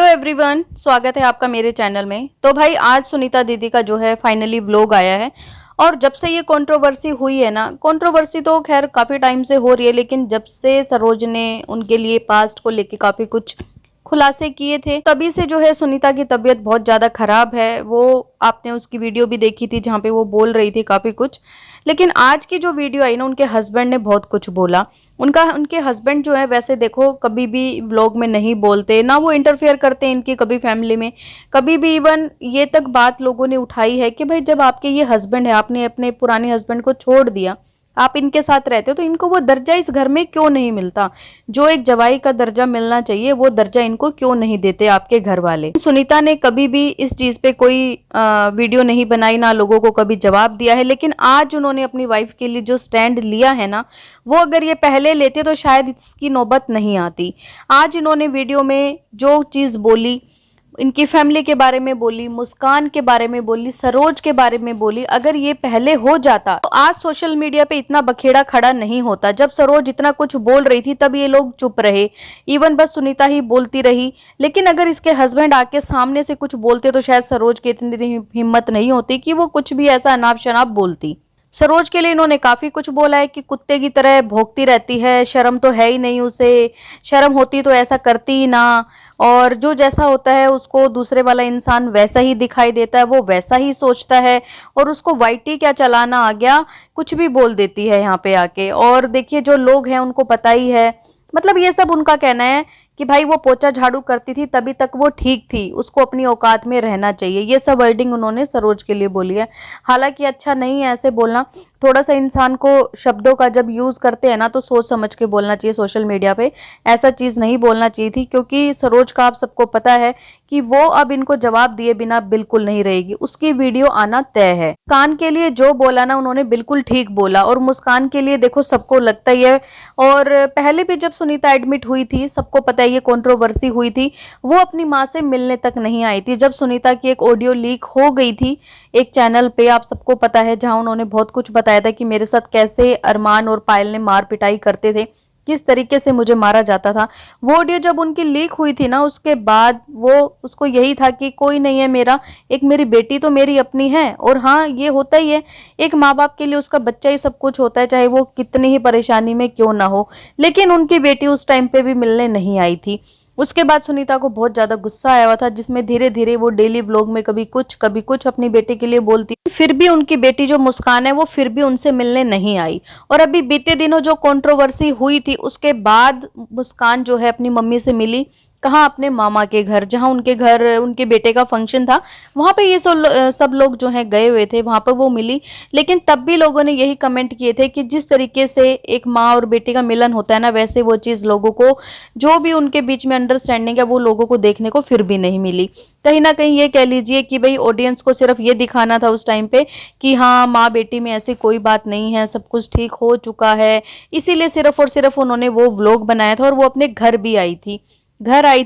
Everyone, स्वागत है आपका मेरे चैनल में। तो भाई आज सुनीता दीदी का जो है फाइनली व्लॉग आया है। और जब से ये कंट्रोवर्सी हुई है ना, कंट्रोवर्सी तो खैर काफी टाइम से हो रही है, लेकिन जब से सरोज ने उनके लिए पास्ट को लेके काफी कुछ खुलासे किए थे, तभी से जो है सुनीता की तबीयत बहुत ज्यादा खराब है। वो आपने उसकी वीडियो भी देखी थी जहाँ पे वो बोल रही थी काफी कुछ। लेकिन आज की जो वीडियो आई ना, उनके हस्बैंड ने बहुत कुछ बोला। उनके हस्बैंड जो है वैसे देखो कभी भी व्लॉग में नहीं बोलते ना, वो इंटरफेयर करते हैं इनकी कभी फैमिली में, कभी भी। इवन ये तक बात लोगों ने उठाई है कि भाई जब आपके ये हस्बैंड है, आपने अपने पुराने हस्बैंड को छोड़ दिया, आप इनके साथ रहते हो, तो इनको वो दर्जा इस घर में क्यों नहीं मिलता? जो एक जवाई का दर्जा मिलना चाहिए वो दर्जा इनको क्यों नहीं देते आपके घर वाले? सुनीता ने कभी भी इस चीज पे कोई वीडियो नहीं बनाई, ना लोगों को कभी जवाब दिया है। लेकिन आज उन्होंने अपनी वाइफ के लिए जो स्टैंड लिया है ना, वो अगर ये पहले लेते तो शायद इसकी नौबत नहीं आती। आज इन्होंने वीडियो में जो चीज बोली, इनकी फैमिली के बारे में बोली, मुस्कान के बारे में बोली, सरोज के बारे में बोली, अगर ये पहले हो जाता तो आज सोशल मीडिया पे इतना बखेड़ा खड़ा नहीं होता। जब सरोज इतना कुछ बोल रही थी तब ये लोग चुप रहे, इवन बस सुनीता ही बोलती रही। लेकिन अगर इसके हस्बैंड आके सामने से कुछ बोलते तो शायद सरोज की इतनी हिम्मत नहीं होती कि वो कुछ भी ऐसा अनाप शनाप बोलती। सरोज के लिए इन्होंने काफी कुछ बोला है कि कुत्ते की तरह भौंकती रहती है, शर्म तो है ही नहीं उसे, शर्म होती तो ऐसा करती ही ना, और जो जैसा होता है उसको दूसरे वाला इंसान वैसा ही दिखाई देता है, वो वैसा ही सोचता है, और उसको वाईटी क्या चलाना आ गया, कुछ भी बोल देती है यहाँ पे आके। और देखिए जो लोग हैं उनको पता ही है, मतलब ये सब उनका कहना है कि भाई वो पोछा झाड़ू करती थी तभी तक वो ठीक थी, उसको अपनी औकात में रहना चाहिए। ये सब वर्डिंग उन्होंने सरोज के लिए बोली है। हालांकि अच्छा नहीं है ऐसे बोलना, थोड़ा सा इंसान को शब्दों का जब यूज करते हैं ना तो सोच समझ के बोलना चाहिए। सोशल मीडिया पे ऐसा चीज नहीं बोलना चाहिए थी, क्योंकि सरोज का आप सबको पता है कि वो अब इनको जवाब दिए बिना बिल्कुल नहीं रहेगी, उसकी वीडियो आना तय है। मुस्कान के लिए जो बोला ना उन्होंने बिल्कुल ठीक बोला, और मुस्कान के लिए देखो सबको लगता ही है। और पहले भी जब सुनीता एडमिट हुई थी, सबको पता है ये कंट्रोवर्सी हुई थी, वो अपनी माँ से मिलने तक नहीं आई थी। जब सुनीता की एक ऑडियो लीक हो गई थी एक चैनल पे, आप सबको पता है, जहां उन्होंने बहुत कुछ बताया था कि मेरे साथ कैसे अरमान और पायल ने मार पिटाई करते थे, किस तरीके से मुझे मारा जाता था। वो ऑडियो जब उनकी लीक हुई थी ना, उसके बाद वो उसको यही था कि कोई नहीं है मेरा, एक मेरी बेटी तो मेरी अपनी है। और हाँ, ये होता ही है, एक माँ बाप के लिए उसका बच्चा ही सब कुछ होता है, चाहे वो कितनी ही परेशानी में क्यों ना हो। लेकिन उनकी बेटी उस टाइम पे भी मिलने नहीं आई थी। उसके बाद सुनीता को बहुत ज्यादा गुस्सा आया हुआ था, जिसमें धीरे धीरे वो डेली व्लॉग में कभी कुछ अपनी बेटी के लिए बोलती, फिर भी उनकी बेटी जो मुस्कान है वो फिर भी उनसे मिलने नहीं आई। और अभी बीते दिनों जो कंट्रोवर्सी हुई थी उसके बाद मुस्कान जो है अपनी मम्मी से मिली, कहाँ? अपने मामा के घर, जहाँ उनके घर उनके बेटे का फंक्शन था, वहां पे ये सब लोग जो हैं गए हुए थे, वहां पर वो मिली। लेकिन तब भी लोगों ने यही कमेंट किए थे कि जिस तरीके से एक माँ और बेटे का मिलन होता है ना, वैसे वो चीज लोगों को, जो भी उनके बीच में अंडरस्टैंडिंग है, वो लोगों को देखने को फिर भी नहीं मिली। कहीं ना कहीं ये कह लीजिए कि भाई ऑडियंस को सिर्फ ये दिखाना था उस टाइम पे कि हाँ माँ बेटी में ऐसी कोई बात नहीं है, सब कुछ ठीक हो चुका है। इसीलिए सिर्फ और सिर्फ उन्होंने वो व्लॉग बनाया था, और वो अपने घर भी आई थी,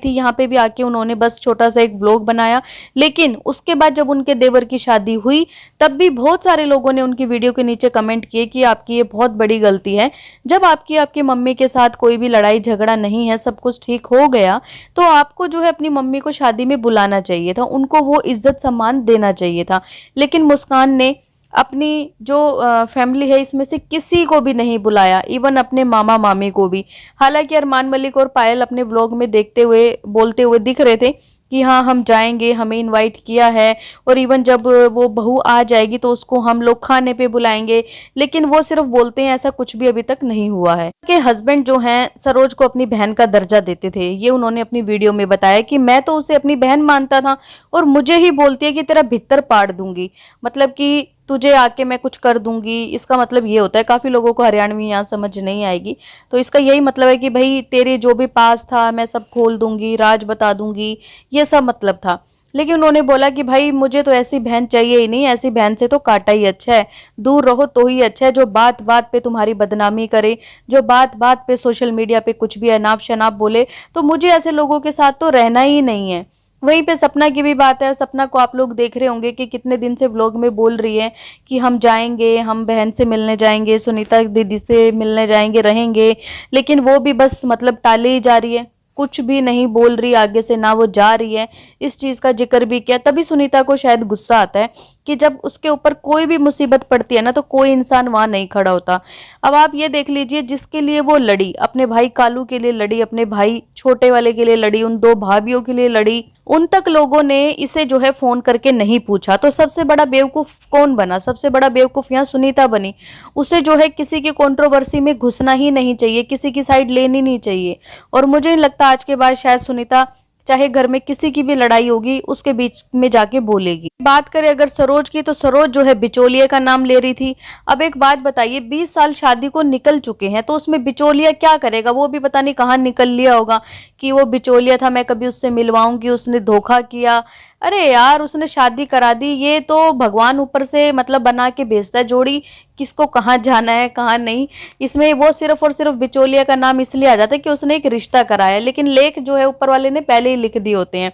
यहाँ पे भी आके उन्होंने बस छोटा सा एक व्लॉग बनाया। लेकिन उसके बाद जब उनके देवर की शादी हुई, तब भी बहुत सारे लोगों ने उनकी वीडियो के नीचे कमेंट किए कि आपकी ये बहुत बड़ी गलती है। जब आपकी मम्मी के साथ कोई भी लड़ाई झगड़ा नहीं है, सब कुछ ठीक हो गया, तो आपको जो है अपनी मम्मी को शादी में बुलाना चाहिए था, उनको वो इज्जत सम्मान देना चाहिए था। लेकिन मुस्कान ने अपनी जो फैमिली है इसमें से किसी को भी नहीं बुलाया, इवन अपने मामा मामी को भी। हालांकि अरमान मलिक और पायल अपने व्लॉग में देखते हुए बोलते हुए दिख रहे थे कि हाँ हम जाएंगे, हमें इनवाइट किया है, और इवन जब वो बहू आ जाएगी तो उसको हम लोग खाने पे बुलाएंगे। लेकिन वो सिर्फ बोलते हैं, ऐसा कुछ भी अभी तक नहीं हुआ है। के हस्बैंड जो हैं सरोज को अपनी बहन का दर्जा देते थे, ये उन्होंने अपनी वीडियो में बताया कि मैं तो उसे अपनी बहन मानता था, और मुझे ही बोलती है कि तेरा भित्तर पाड़ दूंगी, मतलब कि तुझे आके मैं कुछ कर दूंगी। इसका मतलब ये होता है, काफी लोगों को हरियाणवी यहाँ समझ नहीं आएगी, तो इसका यही मतलब है कि भाई तेरे जो भी पास था मैं सब खोल दूंगी, राज बता दूंगी, ये सब मतलब था। लेकिन उन्होंने बोला कि भाई मुझे तो ऐसी बहन चाहिए ही नहीं, ऐसी बहन से तो काटा ही अच्छा है, दूर रहो तो ही अच्छा है। जो बात बात पे तुम्हारी बदनामी करे, जो बात बात पे सोशल मीडिया पे कुछ भी अनाप शनाप बोले, तो मुझे ऐसे लोगों के साथ तो रहना ही नहीं है। वहीं पे सपना की भी बात है। सपना को आप लोग देख रहे होंगे कि कितने दिन से व्लॉग में बोल रही है कि हम जाएंगे, हम बहन से मिलने जाएंगे, सुनीता दीदी से मिलने जाएंगे, रहेंगे, लेकिन वो भी बस मतलब टाले ही जा रही है। कुछ भी नहीं बोल रही आगे से, ना वो जा रही है, इस चीज का जिक्र भी किया। तभी सुनीता को शायद गुस्सा आता है कि जब उसके ऊपर कोई भी मुसीबत पड़ती है ना, तो कोई इंसान वहां नहीं खड़ा होता। अब आप ये देख लीजिए, जिसके लिए वो लड़ी, अपने भाई कालू के लिए लड़ी, अपने भाई छोटे वाले के लिए लड़ी, उन दो भाभीियों के लिए लड़ी, उन तक लोगों ने इसे जो है फोन करके नहीं पूछा। तो सबसे बड़ा बेवकूफ कौन बना? सबसे बड़ा बेवकूफ यहाँ सुनीता बनी। उसे जो है किसी की कंट्रोवर्सी में घुसना ही नहीं चाहिए, किसी की साइड लेनी नहीं चाहिए। और मुझे नहीं लगता आज के बाद शायद सुनीता चाहे घर में किसी की भी लड़ाई होगी उसके बीच में जाके बोलेगी। बात करें अगर सरोज की, तो सरोज जो है बिचौलिया का नाम ले रही थी। अब एक बात बताइए, 20 साल शादी को निकल चुके हैं, तो उसमें बिचौलिया क्या करेगा? वो भी पता नहीं कहाँ निकल लिया होगा कि वो बिचौलिया था, मैं कभी उससे मिलवाऊंगी, उसने धोखा किया। अरे यार, उसने शादी करा दी, ये तो भगवान ऊपर से मतलब बना के भेजता है जोड़ी, किसको कहाँ जाना है कहाँ नहीं। इसमें वो सिर्फ और सिर्फ बिचौलिया का नाम इसलिए आ जाता है कि उसने एक रिश्ता कराया, लेकिन लेख जो है ऊपर वाले ने पहले ही लिख दिए होते हैं।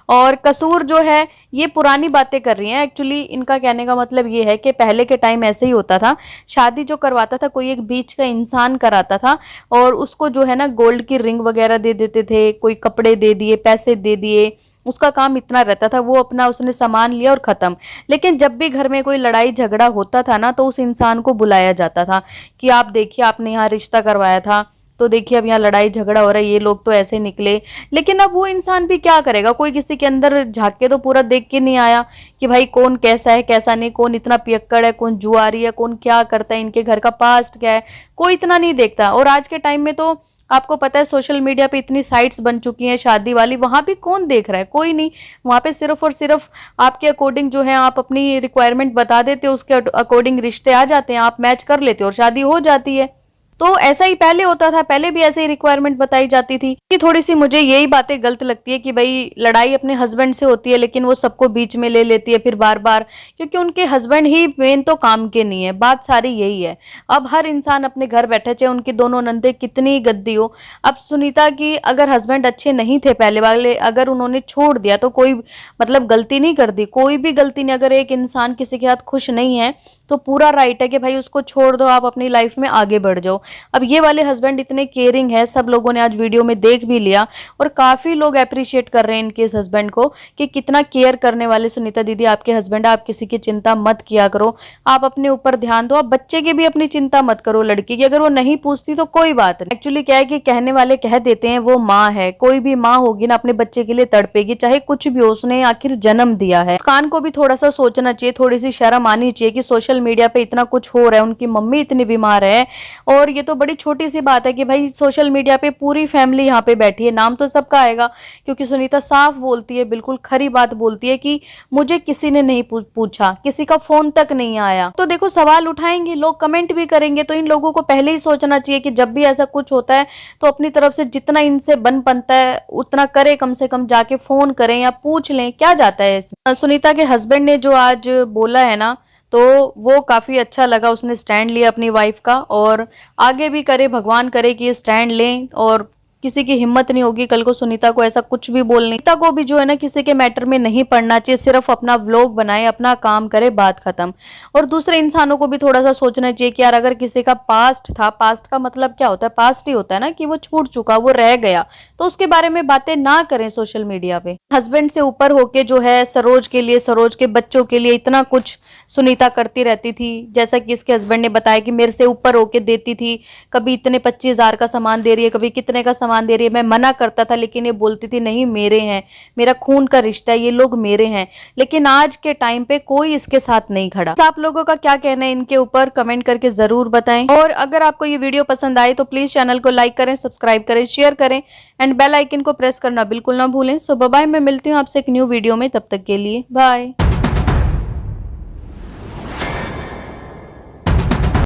और कसूर जो है ये पुरानी बातें कर रही हैं। एक्चुअली इनका कहने का मतलब ये है कि पहले के टाइम ऐसे ही होता था, शादी जो करवाता था कोई एक बीच का इंसान कराता था, और उसको जो है ना गोल्ड की रिंग वगैरह दे देते थे, कोई कपड़े दे दिए, पैसे दे दिए, उसका काम इतना रहता था, वो अपना उसने सामान लिया और खत्म। लेकिन जब भी घर में कोई लड़ाई झगड़ा होता था ना, तो उस इंसान को बुलाया जाता था कि आप देखिए, आपने यहाँ रिश्ता करवाया था, तो देखिए अब यहाँ लड़ाई झगड़ा हो रहा है, ये लोग तो ऐसे निकले। लेकिन अब वो इंसान भी क्या करेगा? कोई किसी के अंदर झांक के तो पूरा देख के नहीं आया कि भाई कौन कैसा है कैसा नहीं, कौन इतना पियक्कड़ है, कौन जुआरी है, कौन क्या करता है, इनके घर का पास्ट क्या है, कोई इतना नहीं देखता। और आज के टाइम में तो आपको पता है सोशल मीडिया पे इतनी साइट्स बन चुकी हैं शादी वाली, वहां भी कौन देख रहा है? कोई नहीं। वहां पे सिर्फ और सिर्फ आपके अकॉर्डिंग जो है, आप अपनी रिक्वायरमेंट बता देते हो, उसके अकॉर्डिंग रिश्ते आ जाते हैं, आप मैच कर लेते हो और शादी हो जाती है। तो ऐसा ही पहले होता था, पहले भी ऐसे ही रिक्वायरमेंट बताई जाती थी। कि थोड़ी सी मुझे यही बातें गलत लगती है कि भाई लड़ाई अपने हस्बैंड से होती है, लेकिन वो सबको बीच में ले लेती है फिर बार बार, क्योंकि उनके हस्बैंड ही मेन तो काम के नहीं है। बात सारी यही है। अब हर इंसान अपने घर बैठे, चाहे उनकी दोनों नंदे कितनी गद्दी हो। अब सुनीता की अगर हस्बैंड अच्छे नहीं थे पहले वाले, अगर उन्होंने छोड़ दिया तो कोई मतलब गलती नहीं कर दी, कोई भी गलती नहीं। अगर एक इंसान किसी के साथ खुश नहीं है तो पूरा राइट है कि भाई उसको छोड़ दो, आप अपनी लाइफ में आगे बढ़ जाओ। अब ये वाले हस्बैंड इतने केयरिंग है, सब लोगों ने आज वीडियो में देख भी लिया, और काफी लोग अप्रिशिएट कर रहे हैं इनके इस हस्बैंड को कि कितना केयर करने वाले सुनीता दीदी आपके हस्बैंड। आप किसी की चिंता मत किया करो, आप अपने ऊपर ध्यान दो, आप बच्चे की भी अपनी चिंता मत करो। लड़की की अगर वो नहीं पूछती तो कोई बात नहीं। एक्चुअली क्या है कि कहने वाले कह देते हैं, वो माँ है, कोई भी माँ होगी ना अपने बच्चे के लिए तड़पेगी, चाहे कुछ भी हो, उसने आखिर जन्म दिया है। कान को भी थोड़ा सा सोचना चाहिए, थोड़ी सी शर्म आनी चाहिए कि सोशल मीडिया पे इतना कुछ हो रहा है, उनकी मम्मी इतनी बीमार है, और ये तो बड़ी छोटी सी बात है कि भाई सोशल मीडिया पे पूरी फैमिली यहाँ पे बैठी है। नाम तो सबका आएगा, क्योंकि सुनीता साफ बोलती है, बिल्कुल खरी बात बोलती है कि मुझे किसी ने नहीं पूछा, किसी का फोन तक नहीं आया। तो देखो सवाल उठाएंगे लोग, कमेंट भी करेंगे, तो इन लोगों को पहले ही सोचना चाहिए कि जब भी ऐसा कुछ होता है तो अपनी तरफ से जितना इनसे बन बनता है उतना करे, कम से कम जाके फोन करें या पूछ लें, क्या जाता है इसमें। सुनीता के हस्बैंड ने जो आज बोला है ना, तो वो काफी अच्छा लगा, उसने स्टैंड लिया अपनी वाइफ का, और आगे भी करे, भगवान करे कि ये स्टैंड लें, और किसी की हिम्मत नहीं होगी कल को सुनीता को ऐसा कुछ भी बोलने। सुनीता को भी जो है ना किसी के मैटर में नहीं पड़ना चाहिए, सिर्फ अपना व्लॉग बनाए, अपना काम करे, बात खत्म। और दूसरे इंसानों को भी थोड़ा सा सोचना चाहिए कि यार अगर किसी का पास्ट था, पास्ट का मतलब क्या होता है? पास्ट ही होता है ना कि वो छूट चुका, वो रह गया, तो उसके बारे में बातें ना करें सोशल मीडिया पे। हस्बैंड से ऊपर होके जो है सरोज के लिए, सरोज के बच्चों के लिए इतना कुछ सुनीता करती रहती थी। जैसा कि इसके हस्बैंड ने बताया कि मेरे से ऊपर होके देती थी, कभी इतने 25,000 का सामान दे रही है, कभी कितने का सामान दे रही है। मैं मना करता था, लेकिन ये बोलती थी नहीं मेरे हैं, मेरा खून का रिश्ता है, ये लोग मेरे हैं। लेकिन आज के टाइम पे कोई इसके साथ नहीं खड़ा। आप लोगों का क्या कहना है इनके ऊपर कमेंट करके जरूर बताएं। और अगर आपको ये वीडियो पसंद आए तो प्लीज चैनल को लाइक करें, सब्सक्राइब करें, शेयर करें, एंड बेल आइकन को प्रेस करना बिल्कुल ना भूलें। सो बाय, मैं मिलती हूँ आपसे एक न्यू वीडियो में, तब तक के लिए बाय।